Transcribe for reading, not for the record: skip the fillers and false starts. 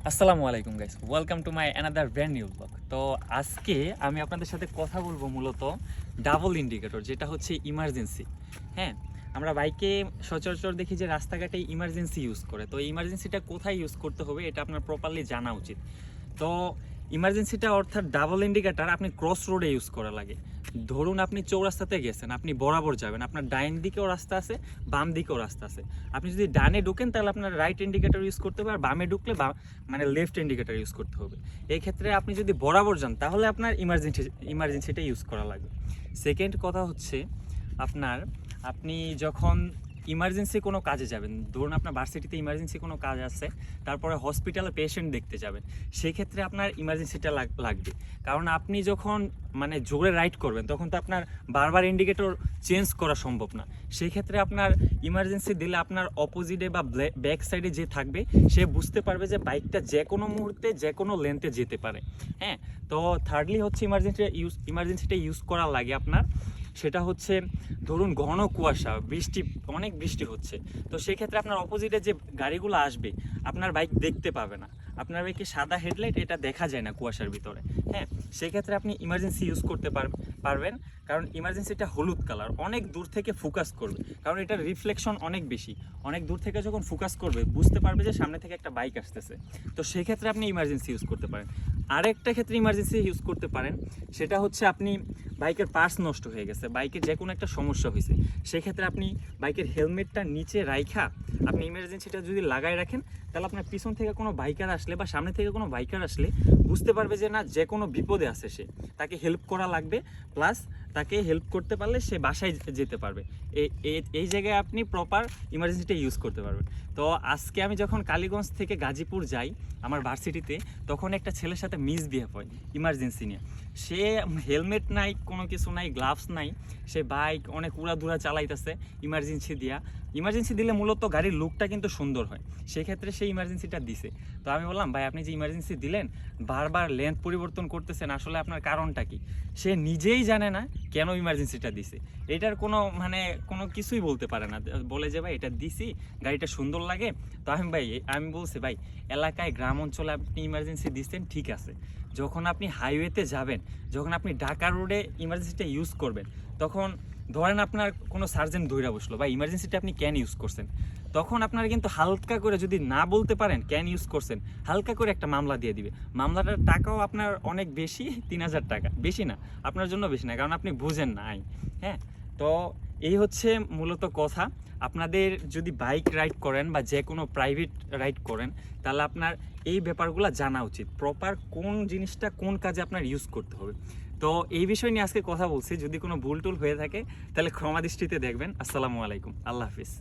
আসসালামু আলাইকুম guys, welcome to my another brand new blog. তো আজকে আমি আপনাদের সাথে কথা বলবো মূলত ডাবল ইন্ডিকেটর, যেটা হচ্ছে ইমার্জেন্সি। হ্যাঁ, আমরা বাইকে সচরাচর দেখি যে রাস্তাঘাটে ইমার্জেন্সি ইউজ করে। তো এই ইমার্জেন্সিটা কোথায় ইউজ করতে হবে এটা আপনার প্রপারলি জানা উচিত। তো ইমার্জেন্সিটা অর্থাৎ ডাবল ইন্ডিকেটার আপনি ক্রস রোডে ইউজ করা লাগে। ধরুন আপনি চৌরাস্তাতে গেছেন, আপনি বরাবর যাবেন, আপনার ডাইন দিকেও রাস্তা আছে, বাম দিকেও রাস্তা আছে। আপনি যদি ডানে ঢুকেন তাহলে আপনার রাইট ইন্ডিকেটর ইউজ করতে হবে, আর বামে ঢুকলে মানে লেফট ইন্ডিকেটর ইউজ করতে হবে। এই ক্ষেত্রে আপনি যদি বরাবর যান তাহলে আপনার ইমার্জেন্সিটা ইউজ করা লাগবে। সেকেন্ড কথা হচ্ছে আপনি যখন ইমার্জেন্সি কোনো কাজে যাবেন, ধরুন আপনার ভার্সিটিতে ইমার্জেন্সি কোনো কাজ আছে, তারপরে হসপিটালে পেশেন্ট দেখতে যাবেন, সেই ক্ষেত্রে আপনার ইমার্জেন্সিটা লাগবে। কারণ আপনি যখন মানে জোরে রাইড করবেন তখন তো আপনার বারবার ইন্ডিকেটর চেঞ্জ করা সম্ভব না। সেই ক্ষেত্রে আপনার ইমার্জেন্সি দিলে আপনার অপোজিটে বা ব্যাক সাইডে যে থাকবে সে বুঝতে পারবে যে বাইকটা যে কোনো মুহূর্তে যে কোনো লেন্থে যেতে পারে। হ্যাঁ, তো থার্ডলি হচ্ছে ইমার্জেন্সিটা ইউজ করা লাগে আপনার, সেটা হচ্ছে ধরুন ঘন কুয়াশা, অনেক বৃষ্টি হচ্ছে, তো সেই ক্ষেত্রে আপনার অপোজিটে যে গাড়িগুলো আসবে আপনার বাইক দেখতে পাবে না। আপনার বাইকে সাদা হেডলাইট, এটা দেখা যায় না কুয়াশার ভিতরে। হ্যাঁ, সেক্ষেত্রে আপনি ইমার্জেন্সি ইউজ করতে পারবেন, কারণ ইমার্জেন্সিটা হলুদ কালার, অনেক দূর থেকে ফোকাস করবে, কারণ এটার রিফ্লেকশন অনেক বেশি। অনেক দূর থেকে যখন ফোকাস করবে বুঝতে পারবে যে সামনে থেকে একটা বাইক আসতেছে। তো সেই ক্ষেত্রে আপনি ইমার্জেন্সি ইউজ করতে পারেন। আরেকটা ক্ষেত্রে ইমার্জেন্সি ইউজ করতে পারেন, সেটা হচ্ছে আপনি বাইকের পার্টস নষ্ট হয়ে গেছে, বাইকের যে কোনো একটা সমস্যা হয়েছে, সেক্ষেত্রে আপনি বাইকের হেলমেটটা নিচে রাইখা আপনি ইমার্জেন্সিটা যদি লাগাই রাখেন, তাহলে আপনার পিছন থেকে কোনো বাইকার আসলে বা সামনে থেকে কোনো বাইকার আসলে বুঝতে পারবে যে না, যে কোনো বিপদে আছে সে, তাকে হেল্প করা লাগবে, প্লাস তাকে হেল্প করতে পারলে সে বাসায় যেতে পারবে। এই জায়গায় আপনি প্রপার ইমার্জেন্সিটা ইউজ করতে পারবেন। তো আজকে আমি যখন কালীগঞ্জ থেকে গাজীপুর যাই আমার ভার্সিটিতে, তখন একটা ছেলের সাথে মিসবিহেভ হয় ইমার্জেন্সি নিয়ে। সে হেলমেট নাই, কোনো কিছু নাই, গ্লাভস নাই, সে বাইক অনেক উড়াধুরা চালাইতেছে ইমার্জেন্সি দিলে মূলত গাড়ির লুকটা কিন্তু সুন্দর হয়, সেক্ষেত্রে সে ইমার্জেন্সিটা দিছে। তো আমি বললাম, ভাই আপনি যে ইমার্জেন্সি দিলেন, বারবার লেন্থ পরিবর্তন করতেছেন, আসলে আপনার কারণটা কি? সে নিজেই জানে না কেন ইমার্জেন্সিটা দিছে, এটার কোনো কিছুই বলতে পারে না, বলে যে ভাই এটা দিছি, গাড়িটা সুন্দর লাগে। তো আমি বলছি, ভাই এলাকায় গ্রাম অঞ্চলে আপনি ইমার্জেন্সি দিচ্ছেন ঠিক আছে, যখন আপনি হাইওয়েতে যাবেন, যখন আপনি ঢাকা রোডে ইমার্জেন্সিটা ইউজ করবেন, তখন ধরেন আপনার কোনো সার্জেন্ট ধইরা বসলো, বা ইমার্জেন্সিটা আপনি ক্যান ইউজ করছেন, তখন আপনারা কিন্তু হালকা করে, যদি না বলতে পারেন ক্যান ইউজ করছেন, হালকা করে একটা মামলা দিয়ে দিবে। মামলাটার টাকাও আপনার অনেক বেশি, 3,000 টাকা, বেশি না, আপনার জন্য বেশি না, কারণ আপনি বুঝেন না আইন। হ্যাঁ, তো এই হচ্ছে মূলত কথা। আপনাদের যদি বাইক রাইড করেন বা যে কোনো প্রাইভেট রাইড করেন, তাহলে আপনার এই ব্যাপারগুলো জানা উচিত, প্রপার কোন জিনিসটা কোন কাজে আপনার ইউজ করতে হবে। তো এই বিষয় নিয়ে আজকে কথা বলছি, যদি কোনো ভুল টুল হয়ে থাকে তাহলে ক্ষমা দৃষ্টিতে দেখবেন। আসসালামু আলাইকুম, আল্লাহ হাফিজ।